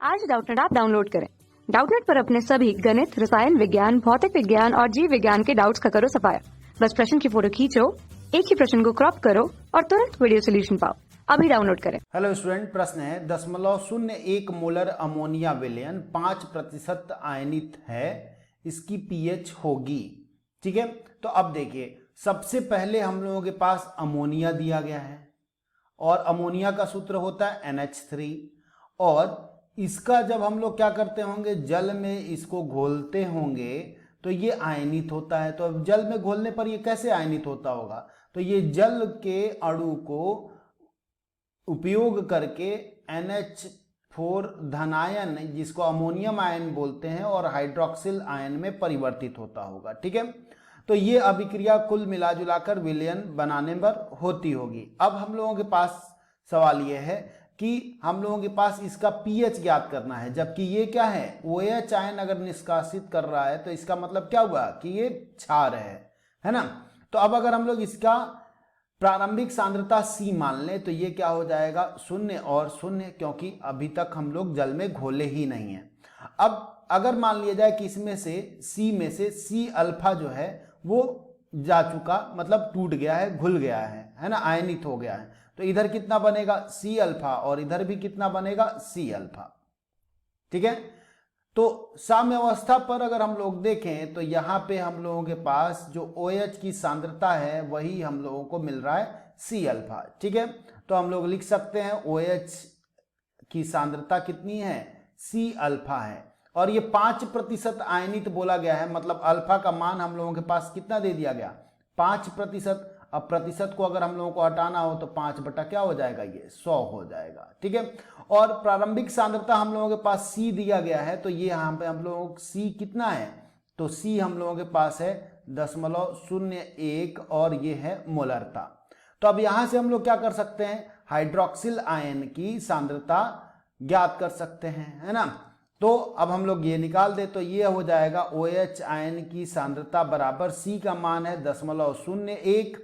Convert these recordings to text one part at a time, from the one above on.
आज Doubtnut app download करें। Doubtnut पर अपने सभी गणित, रसायन विज्ञान, भौतिक विज्ञान और जीव विज्ञान के डाउट्स का करो सफाया। बस प्रश्न की फोटो खींचो, एक ही प्रश्न को क्रॉप करो और तुरंत वीडियो सोल्यूशन पाओ। अभी डाउनलोड करें। हेलो स्टूडेंट, प्रश्न है 0.01 मोलर अमोनिया विलयन 5% आयनित है, इसकी पीएच होगी। ठीक है, तो अब देखिए, सबसे पहले हम लोगों के पास अमोनिया दिया गया है और अमोनिया का सूत्र होता है NH3 और इसका जब हम लोग क्या करते होंगे, जल में इसको घोलते होंगे तो ये आयनित होता है। तो अब जल में घोलने पर ये कैसे आयनित होता होगा, तो ये जल के अणु को उपयोग करके NH4 धनायन, जिसको अमोनियम आयन बोलते हैं, और हाइड्रोक्सिल आयन में परिवर्तित होता होगा। ठीक है, तो ये अभिक्रिया कुल मिला जुलाकर विलयन बनाने पर होती होगी। अब हम लोगों के पास सवाल ये है कि हम लोगों के पास इसका पीएच ज्ञात करना है, जबकि ये क्या है, OH आयन अगर निष्कासित कर रहा है तो इसका मतलब क्या हुआ कि ये क्षार है ना। तो अब अगर हम लोग इसका प्रारंभिक सांद्रता C मान लें तो ये क्या हो जाएगा, 0 और 0, क्योंकि अभी तक हम लोग जल में घोले ही नहीं है। अब अगर मान लिया जाए कि इसमें से C में से C अल्फा जो है वो जा चुका, मतलब टूट गया है, घुल गया है ना, आयनित हो गया है, तो इधर कितना बनेगा C अल्फा और इधर भी कितना बनेगा C अल्फा। ठीक है, तो साम्यावस्था पर अगर हम लोग देखें तो यहाँ पे हम लोगों के पास जो OH की सांद्रता है वही हम लोगों को मिल रहा है C अल्फा। ठीक है, तो हम लोग लिख सकते हैं OH की सांद्रता कितनी है, C अल्फा है, और ये 5% आयनित बोला गया है, मतलब अल्फा का मान हम लोगों के पास कितना दे दिया गया, 5%। अब प्रतिशत को अगर हम लोगों को हटाना हो तो 5 बटा क्या हो जाएगा, ये 100 हो जाएगा। ठीक है, और प्रारंभिक सांद्रता हम लोगों के पास C दिया गया है, तो ये यहाँ पे हम लोगों को C कितना है, तो C हम लोगों के पास है 0.01 और ये है मोलरता। तो अब यहां से हम लोग क्या कर सकते हैं, हाइड्रोक्सिल आयन की सांद्रता ज्ञात कर सकते हैं, है ना। तो अब हम लोग ये निकाल दे तो ये हो जाएगा OH आयन की सांद्रता बराबर C का मान है 0.01,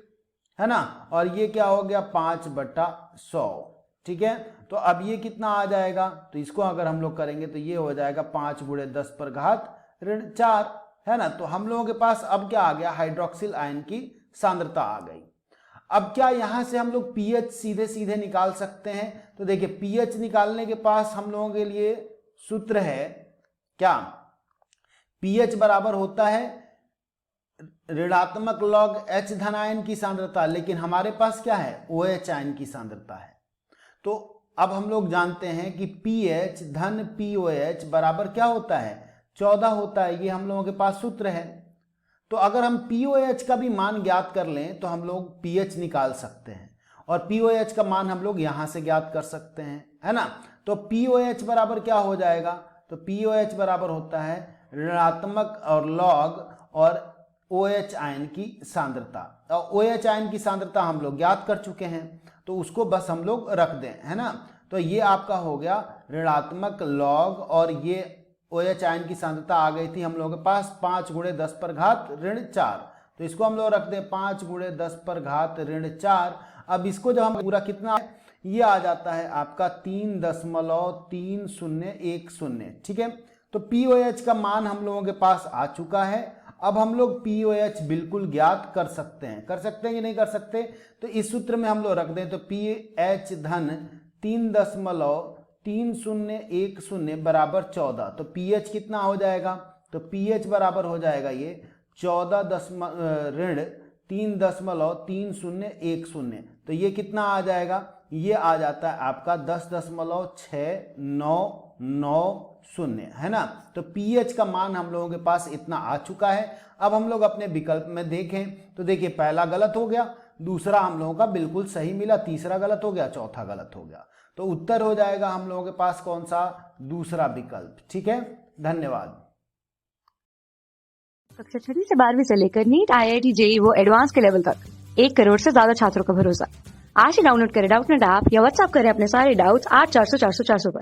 है ना, और ये क्या हो गया 5/100। ठीक है, तो अब ये कितना आ जाएगा, तो इसको अगर हम लोग करेंगे तो ये हो जाएगा 5 × 10⁻⁴, है ना। तो हम लोगों के पास अब क्या आ गया, हाइड्रोक्सिल आयन की सांद्रता आ गई। अब क्या यहां से हम लोग पीएच सीधे सीधे निकाल सकते हैं, तो देखिए पीएच निकालने के पास हम लोगों के लिए सूत्र है क्या, पीएच बराबर होता है ऋणात्मक log H धनायन की सांद्रता, लेकिन हमारे पास क्या है, OH आयन की सांद्रता है। तो अब हम लोग जानते हैं कि pH धन POH बराबर क्या होता है, 14 होता है, ये हम लोगों के पास सूत्र है। तो अगर हम POH का भी मान ज्ञात कर लें तो हम लोग pH निकाल सकते हैं, और POH का मान हम लोग यहां से ज्ञात कर सकते हैं, है ना। तो POH बराबर क्या हो जाएगा, तो POH बराबर होता है ऋणात्मक और log और OH आयन की सांद्रता, और OH आयन की सांद्रता हम लोग ज्ञात कर चुके हैं, तो उसको बस हम लोग रख दें, है ना। तो ये आपका हो गया ऋणात्मक log, और ये OH आयन की सांद्रता आ गई थी हम लोगों के पास 5 × 10⁻⁴, तो इसको हम लोग रख दें 5 × 10⁻⁴। अब इसको जब हम पूरा कितना, ये आ जाता है आपका 3.3010। ठीक है, तो POH का मान हम लोगों के पास आ चुका है। अब हम लोग POH बिल्कुल ज्ञात कर सकते हैं कि नहीं कर सकते, तो इस सूत्र में हम लोग रख दें तो pH धन 3.3010 बराबर 14, तो pH कितना हो जाएगा, तो pH बराबर हो जाएगा ये 14.3.3010, तो ये कितना आ जाएगा, ये आ जाता है आपका 10.6990, है ना। तो pH का मान हम लोगों के पास इतना आ चुका है। अब हम लोग अपने विकल्प में देखें तो देखिए पहला गलत हो गया, दूसरा हम लोगों का बिल्कुल सही मिला, तीसरा गलत हो गया, चौथा गलत हो गया, तो उत्तर हो जाएगा हम लोगों के पास कौन सा, दूसरा विकल्प। ठीक है, धन्यवाद। कक्षा 6 से 12वीं से लेकर नीट, IIT, JEE वो एडवांस के लेवल तक 1 करोड़ से ज्यादा छात्रों का भरोसा। आज ही डाउनलोड करें डाउटनेट ऐप या व्हाट्सएप करें अपने सारे डाउट्स 8400 400 400 पर।